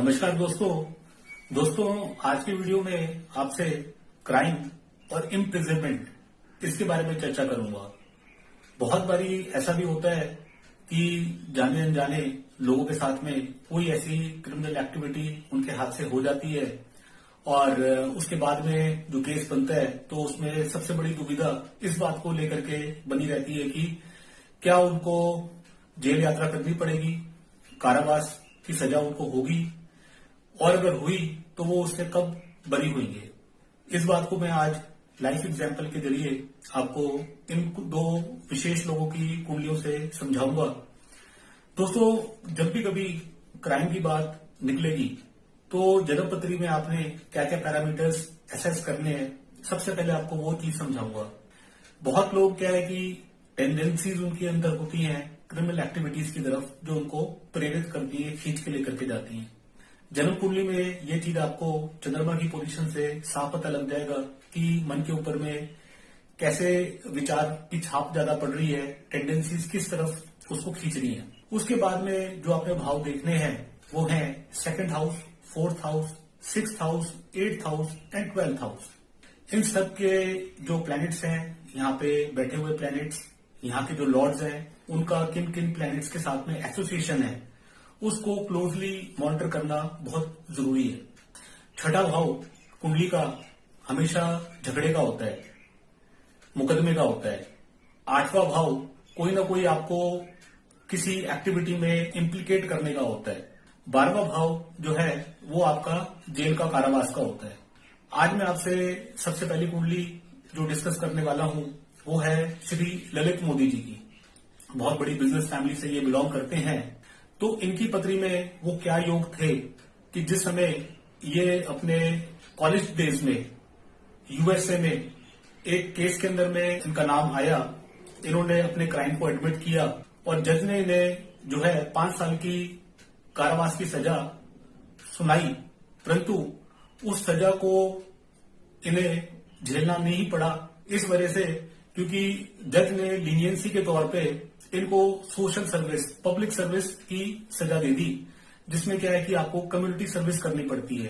नमस्कार दोस्तों आज की वीडियो में आपसे क्राइम और इम्प्रिजनमेंट इसके बारे में चर्चा करूंगा। बहुत बारी ऐसा भी होता है कि जाने अनजाने लोगों के साथ में कोई ऐसी क्रिमिनल एक्टिविटी उनके हाथ से हो जाती है और उसके बाद में जो केस बनता है तो उसमें सबसे बड़ी दुविधा इस बात को लेकर के बनी रहती है कि क्या उनको जेल यात्रा करनी पड़ेगी, कारावास की सजा उनको होगी और अगर हुई तो वो उससे कब बरी होंगे। इस बात को मैं आज लाइफ एग्जाम्पल के जरिए आपको इन दो विशेष लोगों की कुंडलियों से समझाऊंगा। दोस्तों, जब भी कभी क्राइम की बात निकलेगी तो जन्म पत्री में आपने क्या क्या पैरामीटर्स असेस करने हैं, सबसे पहले आपको वो चीज समझाऊंगा। बहुत लोग क्या है कि टेंडेंसीज उनके अंदर होती हैं क्रिमिनल एक्टिविटीज की तरफ, जो उनको प्रेरित करती है, खींच के लेकर के जाती हैं। जन्म कुंडली में ये चीज आपको चंद्रमा की पोजीशन से साफ पता लग जाएगा कि मन के ऊपर में कैसे विचार की छाप ज्यादा पड़ रही है, टेंडेंसीज किस तरफ उसको खींच रही है। उसके बाद में जो आपने भाव देखने हैं वो हैं second house, fourth house, sixth house, eighth house and 12th house. इन सब के जो प्लैनेट्स हैं, यहाँ पे बैठे हुए प्लैनेट्स, यहाँ के जो लॉर्ड्स हैं, उनका किन किन प्लैनेट्स के साथ में एसोसिएशन है, उसको क्लोजली मॉनिटर करना बहुत जरूरी है। छठा भाव कुंडली का हमेशा झगड़े का होता है, मुकदमे का होता है। आठवां भाव कोई ना कोई आपको किसी एक्टिविटी में इम्प्लीकेट करने का होता है। 12वां भाव जो है वो आपका जेल का कारावास का होता है। आज मैं आपसे सबसे पहली कुंडली जो डिस्कस करने वाला हूं वो है श्री ललित मोदी जी की। बहुत बड़ी बिजनेस फैमिली से ये बिलोंग करते हैं। तो इनकी पत्री में वो क्या योग थे कि जिस समय ये अपने कॉलेज डेज में यूएसए में एक केस के अंदर में इनका नाम आया, इन्होंने अपने क्राइम को एडमिट किया और जज ने इन्हें जो है 5 साल की कारावास की सजा सुनाई, परंतु उस सजा को इन्हें झेलना नहीं पड़ा। इस वजह से क्योंकि जज ने लीनियंसी के तौर पे इनको सोशल सर्विस, पब्लिक सर्विस की सजा दे दी, जिसमें क्या है कि आपको कम्युनिटी सर्विस करनी पड़ती है।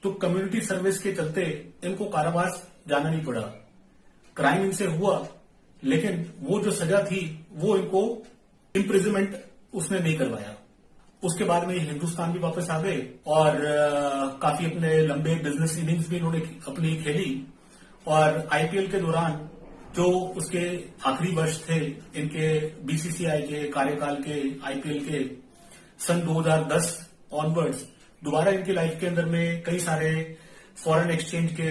तो कम्युनिटी सर्विस के चलते इनको कारावास जाना नहीं पड़ा। क्राइम इनसे हुआ लेकिन वो जो सजा थी वो इनको इम्प्रिजनमेंट उसने नहीं करवाया। उसके बाद में हिंदुस्तान भी वापस आ गए और काफी अपने लंबे बिजनेस इनिंग्स भी इन्होंने अपनी खेली और आईपीएल के दौरान जो उसके आखिरी वर्ष थे इनके बीसीसीआई के कार्यकाल के, आईपीएल के, सन 2010 ऑनवर्ड्स दोबारा इनकी लाइफ के अंदर में कई सारे फॉरेन एक्सचेंज के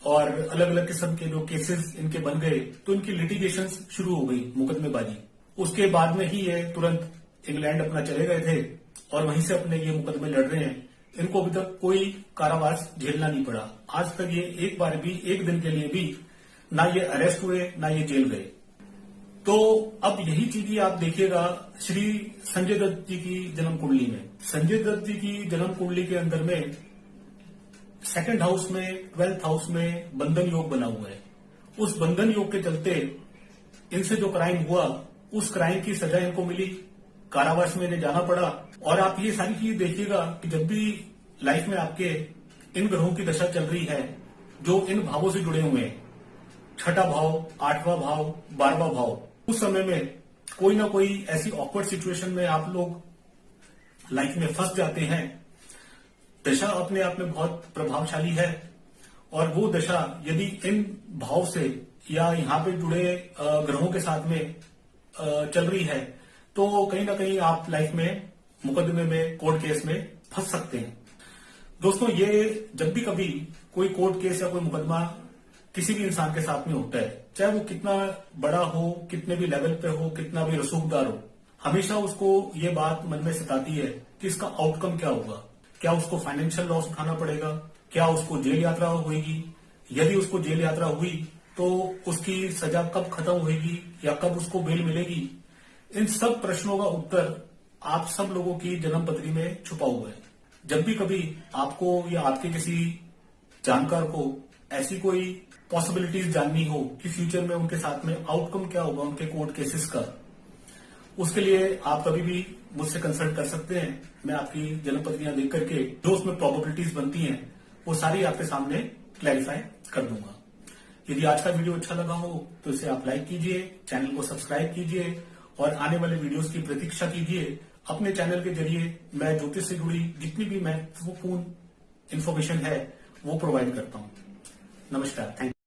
और अलग अलग किस्म के जो केसेस इनके बन गए, तो इनकी लिटिगेशंस शुरू हो गई, मुकदमेबाजी। उसके बाद में ही ये तुरंत इंग्लैंड अपना चले गए थे और वहीं से अपने ये मुकदमे लड़ रहे हैं। इनको अभी तक कोई कारावास झेलना नहीं पड़ा। आज तक ये एक बार भी, एक दिन के लिए भी ना ये अरेस्ट हुए ना ये जेल गए। तो अब यही चीज आप देखिएगा श्री संजय दत्त जी की जन्म कुंडली में। संजय दत्त जी की जन्म कुंडली के अंदर में सेकंड हाउस में, 12th हाउस में बंधन योग बना हुआ है। उस बंधन योग के चलते इनसे जो क्राइम हुआ उस क्राइम की सजा इनको मिली, कारावास में इन्हें जाना पड़ा। और आप ये सारी चीज देखिएगा कि जब भी लाइफ में आपके इन ग्रहों की दशा चल रही है जो इन भावों से जुड़े हुए हैं, छठा भाव, 8वां भाव, 12वां भाव, उस समय में कोई ना कोई ऐसी ऑकवर्ड सिचुएशन में आप लोग लाइफ में फंस जाते हैं। दशा अपने आप में बहुत प्रभावशाली है और वो दशा यदि इन भाव से या यहाँ पे जुड़े ग्रहों के साथ में चल रही है तो कहीं ना कहीं आप लाइफ में मुकदमे में, कोर्ट केस में फंस सकते हैं। दोस्तों, ये जब भी कभी कोई कोर्ट केस या कोई मुकदमा किसी भी इंसान के साथ में होता है, चाहे वो कितना बड़ा हो, कितने भी लेवल पे हो, कितना भी रसूखदार हो, हमेशा उसको ये बात मन में सताती है कि इसका आउटकम क्या होगा। क्या उसको फाइनेंशियल लॉस उठाना पड़ेगा? क्या उसको जेल यात्रा होगी? यदि उसको जेल यात्रा हुई तो उसकी सजा कब खत्म होगी या कब उसको बेल मिलेगी? इन सब प्रश्नों का उत्तर आप सब लोगों की जन्म पत्री में छुपा हुआ है। जब भी कभी आपको या आपके किसी जानकार को ऐसी कोई पॉसिबिलिटीज जाननी हो कि फ्यूचर में उनके साथ में आउटकम क्या होगा उनके कोर्ट केसेस का, उसके लिए आप कभी भी मुझसे कंसल्ट कर सकते हैं। मैं आपकी जन्म पत्रियां देख करके जो उसमें प्रोबेबिलिटीज बनती हैं वो सारी आपके सामने क्लैरिफाई कर दूंगा। यदि आज का वीडियो अच्छा लगा हो तो इसे आप लाइक कीजिए, चैनल को सब्सक्राइब कीजिए और आने वाले वीडियोस की प्रतीक्षा कीजिए। अपने चैनल के जरिए मैं ज्योतिष से जुड़ी जितनी भी महत्वपूर्ण इन्फॉर्मेशन है वो प्रोवाइड करता हूं। नमस्कार, थैंक यू।